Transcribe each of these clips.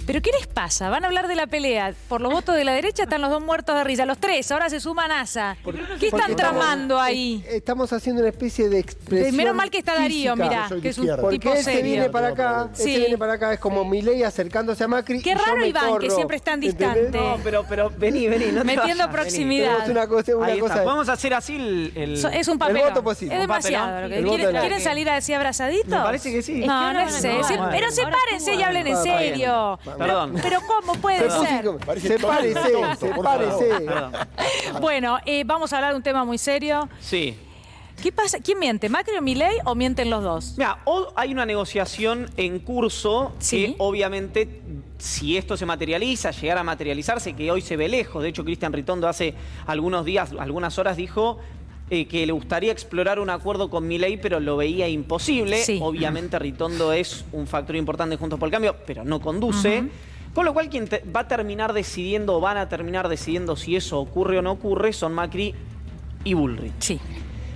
¿Pero qué les pasa? Van a hablar de la pelea. Por los votos de la derecha están los dos muertos de risa. Los tres, ahora se suma NASA. ¿Qué están tramando ahí? Estamos haciendo una especie de expresión Menos mal que está Darío, mirá, que es un tipo él se serio. viene para acá, él se viene para acá, es como Milei acercándose a Macri. Qué raro, Iván, que siempre es tan distante. No, pero vení, no te metiendo vayas, proximidad. Es una cosa. Vamos a hacer así es un papelón. El voto posible. Es demasiado. Lo que ¿Quieren salir así abrazaditos? Me parece que sí. No, no sé. Pero sepárense y hablen en serio. Perdón. Pero ¿cómo puede ser? Sepárese. Bueno, vamos a hablar de un tema muy serio. Sí. ¿Qué pasa? ¿Quién miente? ¿Macri o Milei o mienten los dos? Mira, hoy hay una negociación en curso Sí. que obviamente, si esto se materializa, llegara a materializarse, que hoy se ve lejos. De hecho, Cristian Ritondo hace algunos días, algunas horas dijo que le gustaría explorar un acuerdo con Milei, pero lo veía imposible. Sí. Obviamente Ritondo es un factor importante de Juntos por el Cambio, pero no conduce. Con lo cual, quien va a terminar decidiendo, o van a terminar decidiendo si eso ocurre o no ocurre, son Macri y Bullrich. Sí.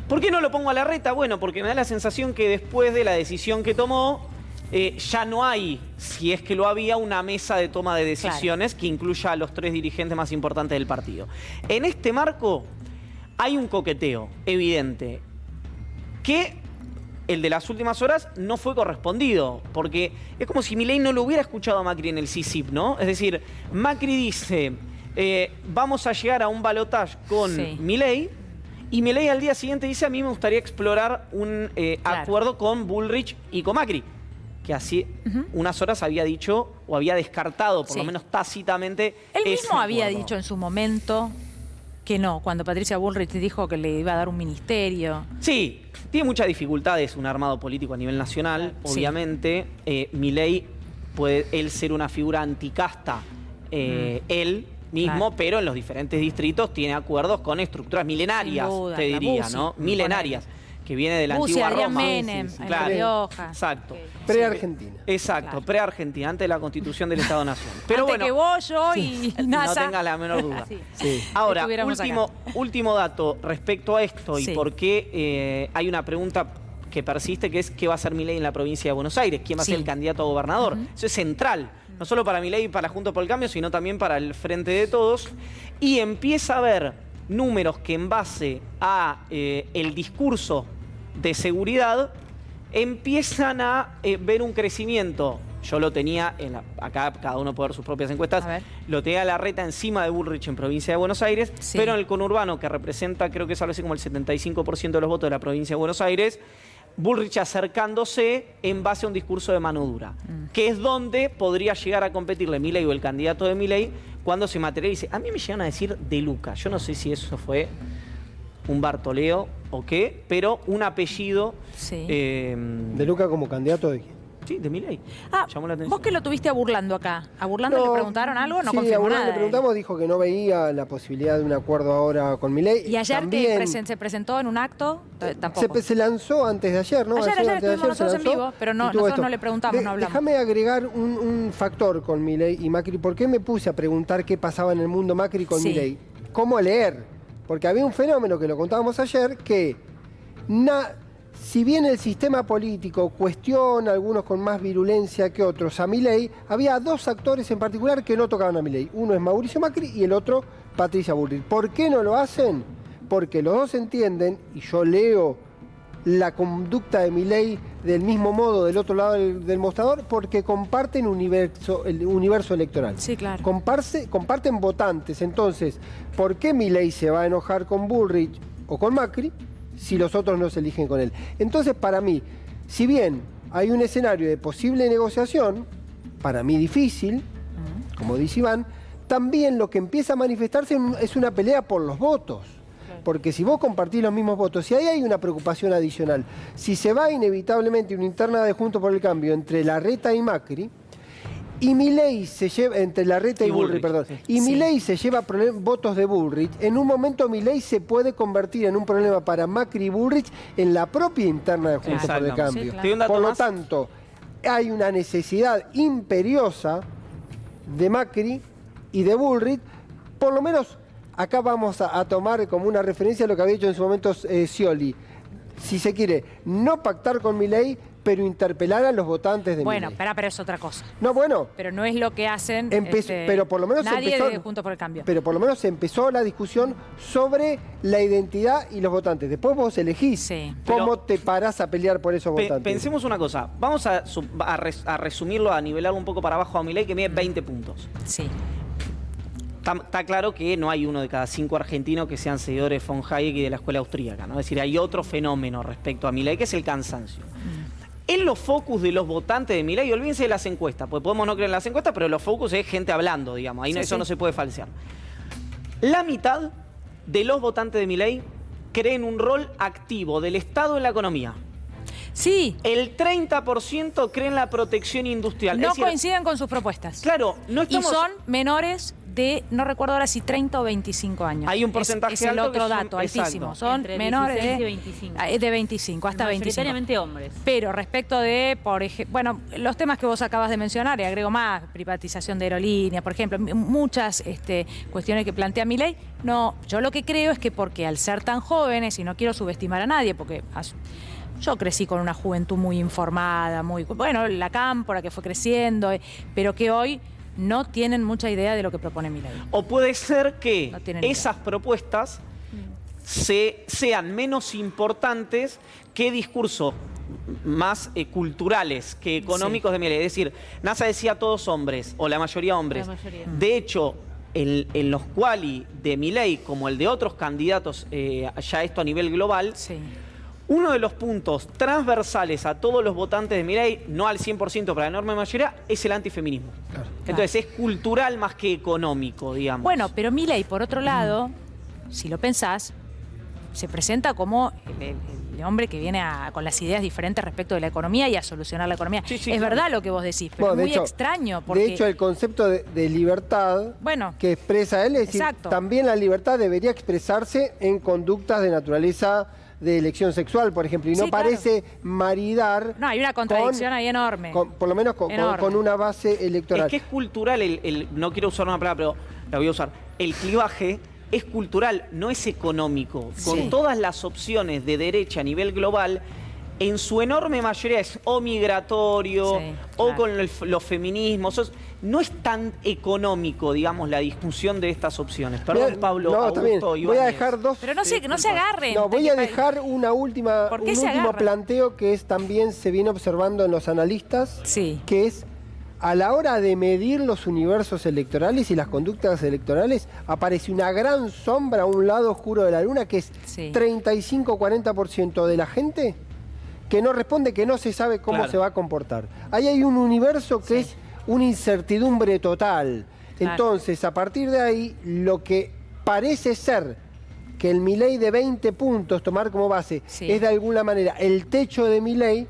¿Por qué no lo pongo a la reta? Bueno, porque me da la sensación que después de la decisión que tomó, ya no hay, si es que lo había, una mesa de toma de decisiones que incluya a los tres dirigentes más importantes del partido. En este marco hay un coqueteo evidente que el de las últimas horas no fue correspondido, porque es como si Milei no lo hubiera escuchado a Macri en el CICIP, ¿no? Es decir, Macri dice, vamos a llegar a un balotaje con Milei, y Milei al día siguiente dice, a mí me gustaría explorar un acuerdo con Bullrich y con Macri, que así unas horas había dicho o había descartado, por lo menos tácitamente. Él mismo había dicho en su momento que no, cuando Patricia Bullrich dijo que le iba a dar un ministerio. Sí, tiene muchas dificultades un armado político a nivel nacional, obviamente. Milei puede él ser una figura anticasta, él mismo, pero en los diferentes distritos tiene acuerdos con estructuras milenarias, te diría, ¿no? Milenarias, que viene de la antigua Roma. Menem, claro. Rioja. Exacto. Pre-Argentina. Exacto, pre-Argentina, antes de la constitución del Estado-Nación. Pero antes bueno, que vos, yo y NASA. No tengas la menor duda. Sí. Ahora, último dato respecto a esto y por qué hay una pregunta que persiste, que es ¿qué va a hacer Milei en la provincia de Buenos Aires? ¿Quién va a ser el candidato a gobernador? Eso es central, no solo para Milei y para Juntos por el Cambio, sino también para el Frente de Todos. Y empieza a haber números que en base a el discurso de seguridad empiezan a ver un crecimiento. Yo lo tenía, acá cada uno puede ver sus propias encuestas, lo tenía a la reta encima de Bullrich en provincia de Buenos Aires, pero en el conurbano, que representa, creo que es algo así como el 75% de los votos de la provincia de Buenos Aires, Bullrich acercándose en base a un discurso de mano dura, que es donde podría llegar a competirle Milei o el candidato de Milei cuando se materialice. A mí me llegan a decir De Luca, yo no sé si eso fue un Bartoleo o qué, pero un apellido. ¿De Luca como candidato de quién? Sí, de Milei. Llamó la atención. Vos que lo tuviste a Burlando acá. ¿A Burlando le preguntaron algo? No sí, confirmó a Burlando nada. le preguntamos, dijo que no veía la posibilidad de un acuerdo ahora con Milei. ¿Y ayer también se presentó en un acto? Tampoco. se lanzó antes de ayer, ¿no? Ayer estuvimos nosotros en vivo, pero nosotros no le preguntamos, no hablamos. Déjame agregar un factor con Milei y Macri. ¿Por qué me puse a preguntar qué pasaba en el mundo Macri con Milei? ¿Cómo leer? Porque había un fenómeno que lo contábamos ayer, que si bien el sistema político cuestiona, algunos con más virulencia que otros, a Milei, había dos actores en particular que no tocaban a Milei. Uno es Mauricio Macri y el otro Patricia Bullrich. ¿Por qué no lo hacen? Porque los dos entienden, y yo leo la conducta de Milei del mismo modo del otro lado del mostrador, porque comparten el universo electoral. Sí, claro. Comparten votantes. Entonces, ¿por qué Milei se va a enojar con Bullrich o con Macri si los otros no se eligen con él? Entonces, para mí, si bien hay un escenario de posible negociación, para mí difícil, como dice Iván, también lo que empieza a manifestarse es una pelea por los votos. Porque si vos compartís los mismos votos, si ahí hay una preocupación adicional, si se va inevitablemente una interna de Juntos por el Cambio entre Larreta y Macri, y Milei se lleva, entre Larreta y Bullrich, perdón, y Milei se lleva votos de Bullrich, en un momento Milei se puede convertir en un problema para Macri y Bullrich en la propia interna de Juntos por el Cambio. Por lo tanto, hay una necesidad imperiosa de Macri y de Bullrich, por lo menos. Acá vamos a tomar como una referencia lo que había dicho en su momento Scioli. Si se quiere, no pactar con Milei, pero interpelar a los votantes de Bueno, Milei. pero es otra cosa. No, bueno. Pero no es lo que hacen Pero por lo menos nadie empezó, de Juntos por el Cambio. Pero por lo menos se empezó la discusión sobre la identidad y los votantes. Después vos elegís cómo te parás a pelear por esos votantes. Pensemos una cosa. Vamos a resumirlo, a nivelarlo un poco para abajo a Milei, que mide 20 puntos. Sí. Está claro que no hay uno de cada 5 argentinos que sean seguidores de von Hayek y de la escuela austríaca, ¿no? Es decir, hay otro fenómeno respecto a Milei, que es el cansancio. En los focus de los votantes de Milei, olvídense de las encuestas, porque podemos no creer en las encuestas, pero los focus es gente hablando, digamos. Ahí eso no se puede falsear. La mitad de los votantes de Milei creen un rol activo del Estado en la economía. Sí. El 30% creen la protección industrial. No coinciden con sus propuestas. Claro, no estamos... Y son menores de, no recuerdo ahora si 30 o 25 años. Hay un porcentaje es el alto otro que dato, altísimo. exacto. Son Entre menores 16 y 25. De 25, hasta 25. Mayoritariamente hombres. Pero respecto de, por ejemplo, bueno, los temas que vos acabas de mencionar, y agrego más, privatización de aerolíneas, por ejemplo, muchas cuestiones que plantea Milei, no, yo lo que creo es que porque al ser tan jóvenes, y no quiero subestimar a nadie, porque... Yo crecí con una juventud muy informada, muy... Bueno, la cámpora que fue creciendo, pero que hoy no tienen mucha idea de lo que propone Milei. O puede ser que No esas propuestas sean menos importantes que discursos más culturales que económicos de Milei. Es decir, NASA decía todos hombres, o la mayoría hombres. La mayoría. De hecho, en los quali de Milei, como el de otros candidatos, ya esto a nivel global... Uno de los puntos transversales a todos los votantes de Milei, no al 100%, pero a la enorme mayoría, es el antifeminismo. Claro. Entonces es cultural más que económico, digamos. Bueno, pero Milei, por otro lado, si lo pensás, se presenta como el hombre que viene con las ideas diferentes respecto de la economía y a solucionar la economía. Es verdad lo que vos decís, pero es muy extraño. Porque... De hecho, el concepto de libertad que expresa él, es decir, también la libertad debería expresarse en conductas de naturaleza de elección sexual, por ejemplo, y no parece maridar... No, hay una contradicción ahí enorme. Por lo menos con una base electoral. Es que es cultural, no quiero usar una palabra, pero la voy a usar. El clivaje es cultural, no es económico. Con todas las opciones de derecha a nivel global, en su enorme mayoría es o migratorio, o con los feminismos. No es tan económico, digamos, la discusión de estas opciones. Perdón, Pablo, Augusto, voy a dejar dos... Pero no se agarren. No, voy a dejar un último planteo que también se viene observando en los analistas, que es a la hora de medir los universos electorales y las conductas electorales, aparece una gran sombra a un lado oscuro de la luna, que es 35-40% de la gente que no responde, que no se sabe cómo se va a comportar. Ahí hay un universo que es una incertidumbre total. Entonces, a partir de ahí, lo que parece ser que el Milei de 20 puntos, tomar como base, es de alguna manera el techo de Milei,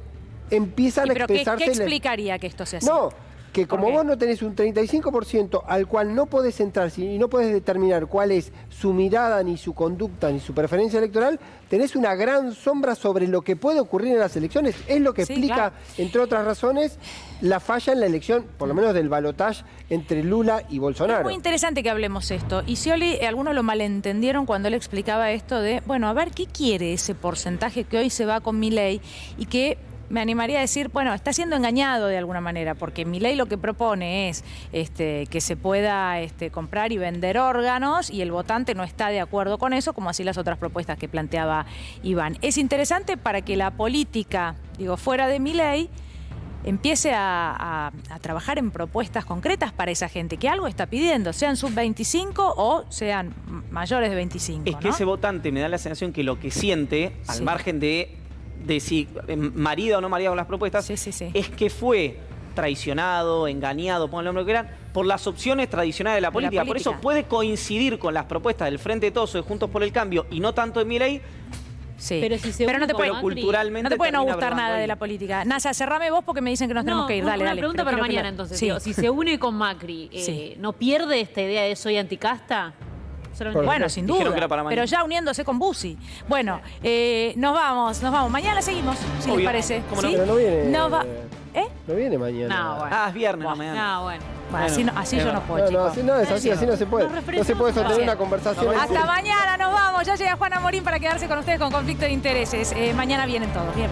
empiezan a expresarse... ¿Qué explicaría que esto sea así? No, que como vos no tenés un 35% al cual no podés entrar y no podés determinar cuál es su mirada, ni su conducta, ni su preferencia electoral, tenés una gran sombra sobre lo que puede ocurrir en las elecciones. Es lo que explica, entre otras razones, la falla en la elección, por lo menos del balotaje entre Lula y Bolsonaro. Es muy interesante que hablemos esto. Y Scioli, algunos lo malentendieron cuando él explicaba esto de, bueno, a ver, ¿qué quiere ese porcentaje que hoy se va con Milei y que... Me animaría a decir, bueno, está siendo engañado de alguna manera, porque Milei lo que propone es que se pueda comprar y vender órganos y el votante no está de acuerdo con eso, como así las otras propuestas que planteaba Iván. Es interesante para que la política, fuera de Milei, empiece a trabajar en propuestas concretas para esa gente, que algo está pidiendo, sean sub-25 o sean mayores de 25. Es que ese votante me da la sensación que lo que siente, al margen de si marida o no marida con las propuestas, es que fue traicionado, engañado, pongan el nombre que quieran, por las opciones tradicionales de la política. Por eso puede coincidir con las propuestas del Frente de Todos o de Juntos por el Cambio y no tanto de Milei. Pero no te puede, culturalmente no te puede no gustar nada de la política. Nasa, cerrame vos porque me dicen que nos tenemos que ir. Dale. Una pregunta para mañana entonces. Si se une con Macri, ¿no pierde esta idea de soy anticasta? Bueno, sin duda, pero ya uniéndose con Bussi. Bueno, nos vamos. Mañana seguimos, si les parece. ¿Cómo no? Pero no viene. No viene mañana. No, bueno. Es viernes, no mañana. Bueno, así yo no puedo, chicos. Así no se puede. No se puede sostener una conversación. Hasta mañana, nos vamos. Ya llega Juana Morín para quedarse con ustedes con Conflicto de Intereses. Mañana vienen todos. Bien.